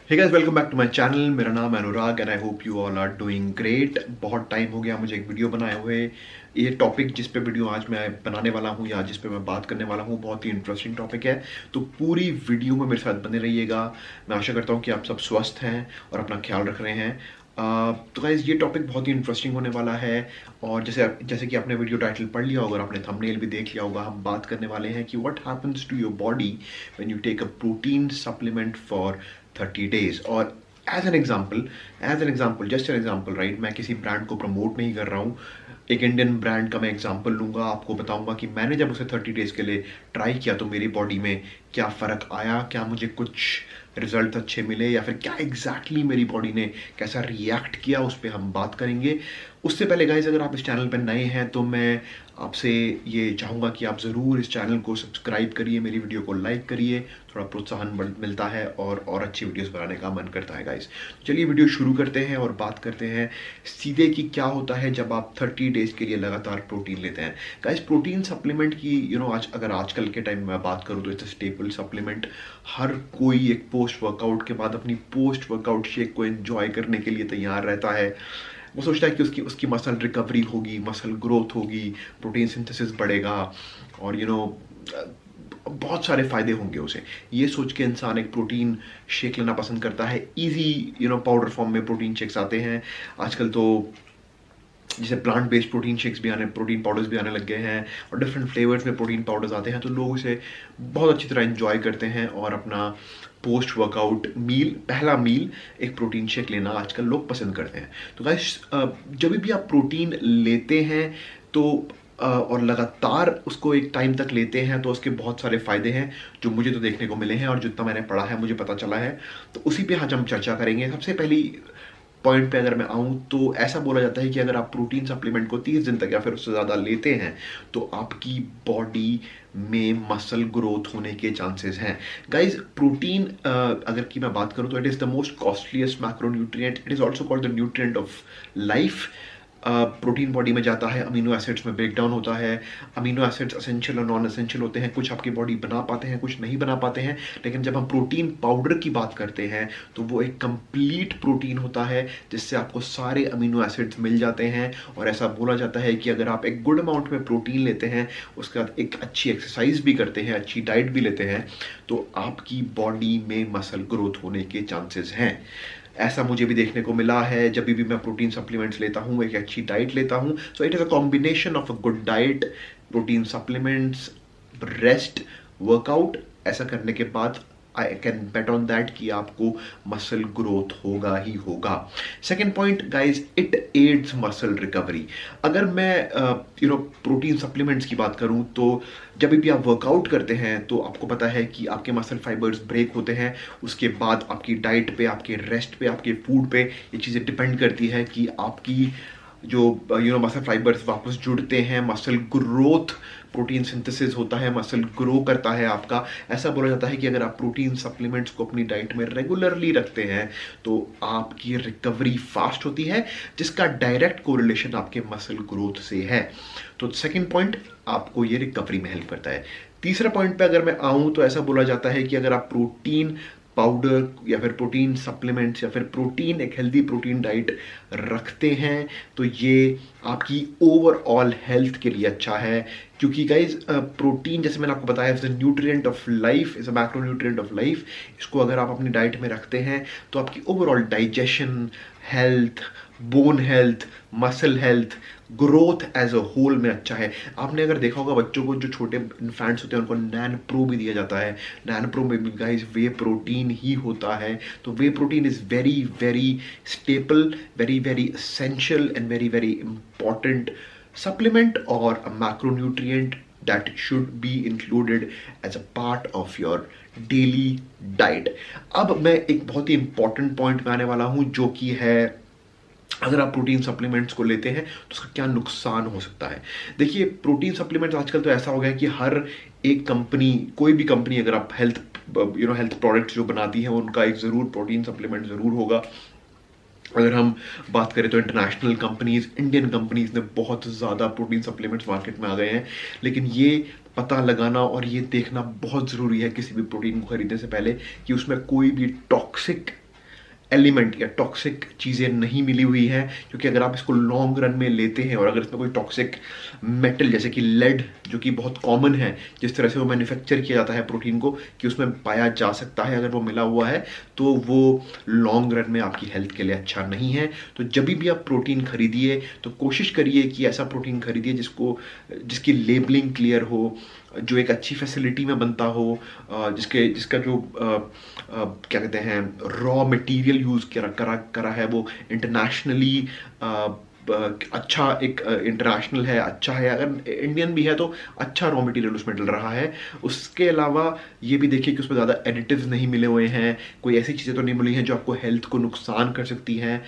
Hey guys, welcome back to my channel. मेरा नाम है Anurag and I hope you all are doing great. बहुत time हो गया मुझे एक वीडियो बनाए हुए। ये टॉपिक जिस पे वीडियो आज मैं बनाने वाला हूँ या जिस पे मैं बात करने वाला हूँ बहुत ही इंटरेस्टिंग टॉपिक है, तो पूरी वीडियो में मेरे साथ बने रहिएगा। मैं आशा करता हूँ कि आप सब स्वस्थ हैं और अपना ख्याल रख रहे हैं। तो गाइस, ये टॉपिक बहुत ही इंटरेस्टिंग होने वाला है। और जैसे जैसे कि आपने वीडियो टाइटल पढ़ लिया होगा और आपने थंबनेल भी देख लिया होगा, हम बात करने वाले हैं कि what happens to your body when you take a protein supplement for 30 days. और जस्ट एन एग्जाम्पल, राइट, मैं किसी ब्रांड को प्रमोट नहीं कर रहा हूँ। एक इंडियन ब्रांड का मैं एग्जांपल लूंगा, आपको बताऊंगा कि मैंने जब उसे 30 डेज के लिए ट्राई किया तो मेरी बॉडी में क्या फ़र्क आया, क्या मुझे कुछ रिजल्ट अच्छे मिले या फिर क्या एग्जैक्टली मेरी बॉडी ने कैसा रिएक्ट किया, उस पर हम बात करेंगे। उससे पहले गाइज, अगर आप इस चैनल पर नए हैं तो मैं आपसे ये चाहूँगा कि आप ज़रूर इस चैनल को सब्सक्राइब करिए, मेरी वीडियो को लाइक करिए, थोड़ा प्रोत्साहन मिलता है और अच्छी वीडियोस बनाने का मन करता है गाइज। चलिए वीडियो शुरू करते हैं और बात करते हैं सीधे कि क्या होता है जब आप 30 डेज के लिए लगातार प्रोटीन लेते हैं। गाइज, प्रोटीन सप्लीमेंट की अगर आजकल के टाइम में बात करूँ तो इट्स स्टेपल सप्लीमेंट। हर कोई एक पोस्ट वर्कआउट के बाद अपनी पोस्ट वर्कआउट शेक को एंजॉय करने के लिए तैयार रहता है। वो सोचता है कि उसकी मसल रिकवरी होगी, मसल ग्रोथ होगी, प्रोटीन सिंथेसिस बढ़ेगा और बहुत सारे फायदे होंगे उसे। ये सोच के इंसान एक प्रोटीन शेक लेना पसंद करता है। इजी पाउडर फॉर्म में प्रोटीन शेक्स आते हैं आजकल, तो जैसे प्लांट बेस्ड प्रोटीन शेक्स भी प्रोटीन पाउडर्स भी आने लग गए हैं और डिफरेंट फ्लेवर्स में प्रोटीन पाउडर्स आते हैं, तो लोग इसे बहुत अच्छी तरह एंजॉय करते हैं और अपना पोस्ट वर्कआउट पहला मील एक प्रोटीन शेक लेना आजकल लोग पसंद करते हैं। तो गाइस, जब भी आप प्रोटीन लेते हैं तो और लगातार उसको एक टाइम तक लेते हैं तो उसके बहुत सारे फायदे हैं जो मुझे तो देखने को मिले हैं और जितना मैंने पढ़ा है मुझे पता चला है, तो उसी पे आज हम चर्चा करेंगे। सबसे पहली पॉइंट पे अगर मैं आऊँ तो ऐसा बोला जाता है कि अगर आप प्रोटीन सप्लीमेंट को 30 दिन तक या फिर उससे ज़्यादा लेते हैं तो आपकी बॉडी में मसल ग्रोथ होने के चांसेस हैं। गाइज, प्रोटीन अगर की मैं बात करूँ तो it is the most costliest macronutrient. It is also called the nutrient of life. Protein body में जाता है, अमीनो एसिड्स में ब्रेक डाउन होता है। अमीनो एसिड्स एसेंशियल और नॉन एसेंशियल होते हैं, कुछ आपकी बॉडी बना पाते हैं, कुछ नहीं बना पाते हैं। लेकिन जब हम प्रोटीन पाउडर की बात करते हैं तो वो एक कंप्लीट प्रोटीन होता है जिससे आपको सारे अमीनो एसिड्स मिल जाते हैं। और ऐसा बोला जाता है कि अगर आप एक गुड अमाउंट में प्रोटीन लेते हैं, उसके बाद एक अच्छी एक्सरसाइज भी करते हैं, अच्छी डाइट भी लेते हैं, तो आपकी बॉडी में मसल ग्रोथ होने के चांसेस हैं। ऐसा मुझे भी देखने को मिला है जब भी मैं प्रोटीन सप्लीमेंट्स लेता हूँ, एक अच्छी डाइट लेता हूँ। So it is a combination of a good diet, protein supplements, rest, workout. ऐसा करने के बाद I can bet on that कि आपको मसल ग्रोथ होगा ही होगा। Second point guys, it adds muscle recovery. अगर मैं प्रोटीन सप्लीमेंट्स की बात करूं तो जब भी आप वर्कआउट करते हैं तो आपको पता है कि आपके मसल फाइबर्स ब्रेक होते हैं। उसके बाद आपकी डाइट पे, आपके रेस्ट पे, आपके फूड पे ये चीज़ें डिपेंड करती है कि आपकी जो मसल फाइबर्स वापस जुड़ते हैं, मसल ग्रोथ, प्रोटीन सिंथेसिस होता है, मसल ग्रो करता है आपका। ऐसा बोला जाता है कि अगर आप प्रोटीन सप्लीमेंट्स को अपनी डाइट में रेगुलरली रखते हैं तो आपकी रिकवरी फास्ट होती है, जिसका डायरेक्ट कोरिलेशन आपके मसल ग्रोथ से है। तो सेकंड पॉइंट, आपको ये रिकवरी में हेल्प करता है। तीसरा पॉइंट पे अगर मैं आऊँ तो ऐसा बोला जाता है कि अगर आप प्रोटीन पाउडर या फिर प्रोटीन सप्लीमेंट्स या फिर प्रोटीन, एक हेल्दी प्रोटीन डाइट रखते हैं तो ये आपकी ओवरऑल हेल्थ के लिए अच्छा है। क्योंकि गाइज, प्रोटीन, जैसे मैंने आपको बताया, is the nutrient of life, is a macronutrient of life. इसको अगर आप अपनी डाइट में रखते हैं तो आपकी overall digestion, health, bone health, muscle health, growth as a whole में अच्छा है। आपने अगर देखा होगा बच्चों को, जो छोटे इन्फेंट्स होते हैं उनको नैन प्रो भी दिया जाता है। नैन प्रो में भी गाइज वे प्रोटीन ही होता है। तो whey protein is very very staple, very very essential and very very important supplement or a macronutrient that should be included as a part of your daily diet. अब मैं एक बहुत ही important point में आने वाला हूं, जो कि है अगर आप प्रोटीन सप्लीमेंट्स को लेते हैं तो उसका क्या नुकसान हो सकता है। देखिए, प्रोटीन सप्लीमेंट्स आजकल तो ऐसा हो गया कि हर एक कंपनी, कोई भी कंपनी, अगर आप हेल्थ प्रोडक्ट्स जो बनाती है उनका एक ज़रूर प्रोटीन सप्लीमेंट ज़रूर होगा। अगर हम बात करें तो इंटरनेशनल कंपनीज, इंडियन कंपनीज ने बहुत ज़्यादा प्रोटीन सप्लीमेंट्स मार्केट में आ गए हैं। लेकिन ये पता लगाना और ये देखना बहुत ज़रूरी है किसी भी प्रोटीन को खरीदने से पहले कि उसमें कोई भी टॉक्सिक एलिमेंट या टॉक्सिक चीज़ें नहीं मिली हुई हैं, क्योंकि अगर आप इसको लॉन्ग रन में लेते हैं और अगर इसमें कोई टॉक्सिक मेटल जैसे कि लेड, जो कि बहुत कॉमन है जिस तरह से वो मैन्युफैक्चर किया जाता है प्रोटीन को कि उसमें पाया जा सकता है, अगर वो मिला हुआ है तो वो लॉन्ग रन में आपकी हेल्थ के लिए अच्छा नहीं है। तो जब भी आप प्रोटीन खरीदिए तो कोशिश करिए कि ऐसा प्रोटीन खरीदिए जिसकी लेबलिंग क्लियर हो, जो एक अच्छी फैसिलिटी में बनता हो, जिसका जो क्या कहते हैं रॉ मटेरियल यूज़ करा है वो इंटरनेशनली अच्छा, एक इंटरनेशनल है, अच्छा है, अगर इंडियन भी है तो अच्छा रॉ मटेरियल उसमें डल रहा है। उसके अलावा ये भी देखिए कि उसमें ज़्यादा एडिटिव्स नहीं मिले हुए हैं, कोई ऐसी चीज़ें तो नहीं मिली हैं जो आपको हेल्थ को नुकसान कर सकती हैं।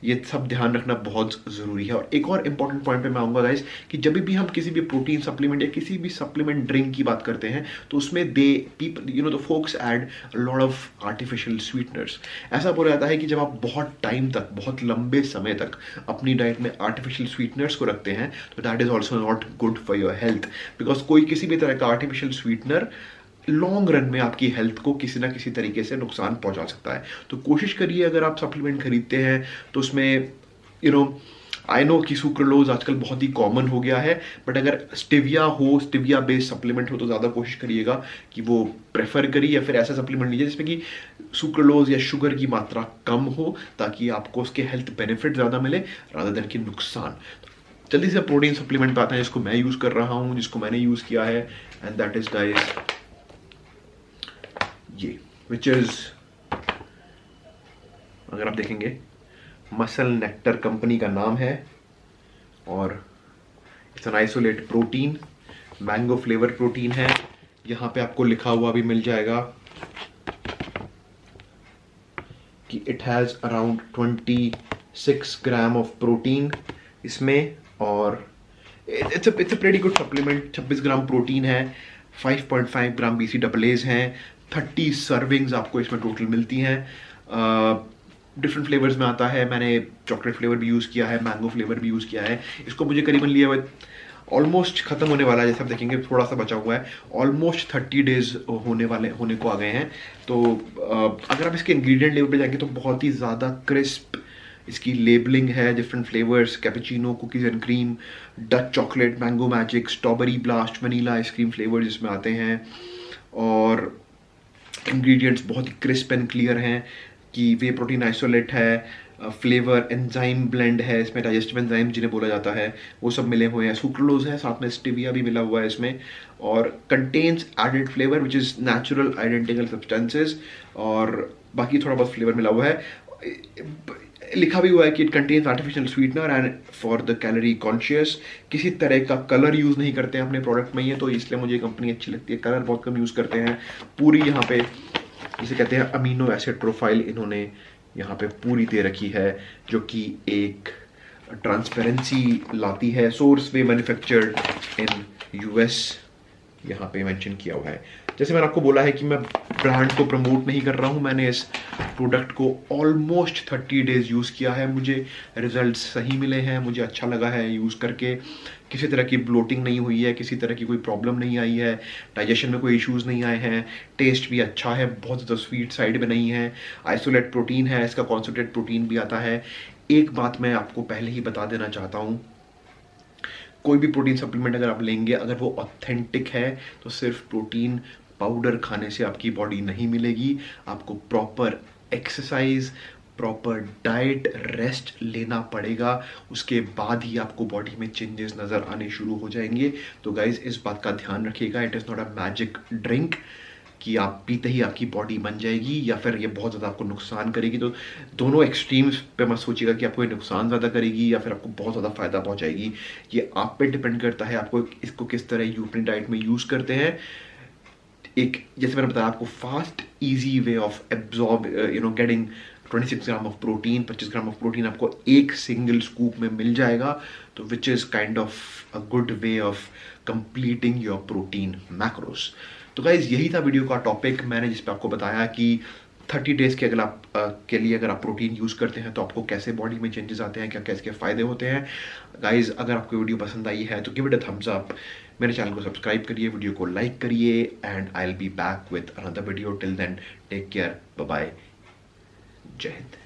ये सब ध्यान रखना बहुत ज़रूरी है। और एक और इम्पॉर्टेंट पॉइंट पे मैं आऊँगा गाइस, कि जब भी हम किसी भी प्रोटीन सप्लीमेंट या किसी भी सप्लीमेंट ड्रिंक की बात करते हैं तो उसमें the folks add lot of artificial sweeteners. ऐसा बोला जाता है कि जब आप बहुत टाइम तक, बहुत लंबे समय तक अपनी डाइट में आर्टिफिशियल स्वीटनर्स को रखते हैं तो that is also not good for your health, because कोई किसी भी तरह का आर्टिफिशियल स्वीटनर लॉन्ग रन में आपकी हेल्थ को किसी ना किसी तरीके से नुकसान पहुंचा सकता है। तो कोशिश करिए अगर आप सप्लीमेंट खरीदते हैं तो उसमें आई नो कि सुक्रोलोज आजकल बहुत ही कॉमन हो गया है, बट अगर स्टिविया बेस्ड सप्लीमेंट हो तो ज़्यादा कोशिश करिएगा कि वो प्रेफर करिए, या फिर ऐसा सप्लीमेंट लीजिए जिसमें कि सुक्रोलोज या शुगर की मात्रा कम हो, ताकि आपको उसके हेल्थ बेनिफिट ज़्यादा मिले रादर देन कि नुकसान। जल्दी से प्रोटीन सप्लीमेंट पे आते हैं जिसको मैं यूज़ कर रहा हूँ, जिसको मैंने यूज़ किया है, एंड दैट इज़ गाइस ये, विच इज़, अगर आप देखेंगे मसल नेक्टर कंपनी का नाम है, और it's an isolate protein, mango flavour protein है। यहाँ पे आपको लिखा हुआ भी मिल जाएगा कि it has around 26 gram of protein इसमें, और it's a pretty good supplement. 26 gram protein है, 5.5 ग्राम BCAAs हैं, 30 सर्विंग्स आपको इसमें टोटल मिलती हैं। डिफरेंट फ्लेवर्स में आता है, मैंने चॉकलेट फ्लेवर भी यूज़ किया है, मैंगो फ्लेवर भी यूज़ किया है। इसको मुझे करीबन लिया हुआ ऑलमोस्ट ख़त्म होने वाला है, जैसे आप देखेंगे थोड़ा सा बचा हुआ है, ऑलमोस्ट 30 डेज होने को आ गए हैं। तो अगर आप इसके इंग्रेडिएंट लेवल पे जाएंगे तो बहुत ही ज़्यादा क्रिस्प इसकी लेबलिंग है, different flavours, cappuccino, cookies and cream, Dutch chocolate, mango magic, strawberry blast, vanilla ice cream flavours इसमें आते हैं, और इंग्रेडिएंट्स बहुत ही क्रिस्प एंड क्लियर हैं कि वे प्रोटीन आइसोलेट है, फ्लेवर एंजाइम ब्लेंड है इसमें, डाइजेस्टिव एंजाइम जिन्हें बोला जाता है वो सब मिले हुए हैं, सुक्रोलोज है, साथ में स्टिविया भी मिला हुआ है इसमें, और contains added flavour which is natural identical substances, और बाकी थोड़ा बहुत फ्लेवर मिला हुआ है। लिखा भी हुआ है कि it contains artificial sweetener and for the calorie conscious. किसी तरह का कलर यूज़ नहीं करते हैं अपने प्रोडक्ट में ये, तो इसलिए मुझे कंपनी अच्छी लगती है, कलर बहुत कम यूज़ करते हैं। पूरी यहाँ पे जिसे कहते हैं अमीनो एसिड प्रोफाइल इन्होंने यहाँ पे पूरी दे रखी है, जो कि एक ट्रांसपेरेंसी लाती है। Source way manufactured in US यहाँ पे मेंशन किया हुआ है। जैसे मैंने आपको बोला है कि मैं ब्रांड को प्रमोट नहीं कर रहा हूँ, मैंने इस प्रोडक्ट को ऑलमोस्ट 30 डेज यूज़ किया है, मुझे रिजल्ट्स सही मिले हैं, मुझे अच्छा लगा है यूज़ करके। किसी तरह की ब्लोटिंग नहीं हुई है, किसी तरह की कोई प्रॉब्लम नहीं आई है, डाइजेशन में कोई इश्यूज़ नहीं आए हैं, टेस्ट भी अच्छा है, बहुत ज़्यादा स्वीट साइड में नहीं है, आइसोलेट प्रोटीन है, इसका कॉन्सेंट्रेट प्रोटीन भी आता है। एक बात मैं आपको पहले ही बता देना चाहता हूँ, कोई भी प्रोटीन सप्लीमेंट अगर आप लेंगे, अगर वो ऑथेंटिक है तो सिर्फ प्रोटीन पाउडर खाने से आपकी बॉडी नहीं मिलेगी, आपको proper exercise, proper diet, rest लेना पड़ेगा, उसके बाद ही आपको बॉडी में चेंजेस नज़र आने शुरू हो जाएंगे। तो गाइज इस बात का ध्यान रखिएगा, it is not a magic drink कि आप पीते ही आपकी बॉडी बन जाएगी या फिर ये बहुत ज़्यादा आपको नुकसान करेगी। तो दोनों एक्सट्रीम्स पे मत सोचिएगा कि आपको ये नुकसान ज़्यादा करेगी या फिर आपको बहुत ज़्यादा फ़ायदा पहुंचाएगी। ये आप पे डिपेंड करता है आपको इसको किस तरह अपनी डाइट में यूज़ करते हैं। एक जैसे मैंने बताया आपको fast easy way of absorb getting 26 gram of protein, 25 gram of protein आपको एक सिंगल स्कूप में मिल जाएगा, तो which is kind of a good way of completing your protein macros. तो गाइज यही था वीडियो का टॉपिक, मैंने जिस पे आपको बताया कि 30 डेज़ के अगर आप के लिए अगर आप प्रोटीन यूज़ करते हैं तो आपको कैसे बॉडी में चेंजेस आते हैं, क्या क्या इसके फ़ायदे होते हैं। गाइज अगर आपको वीडियो पसंद आई है तो give it a thumbs up, मेरे चैनल को सब्सक्राइब करिए, वीडियो को लाइक करिए, and I will be back with another video. Till then take care, bye bye, जय हिंद।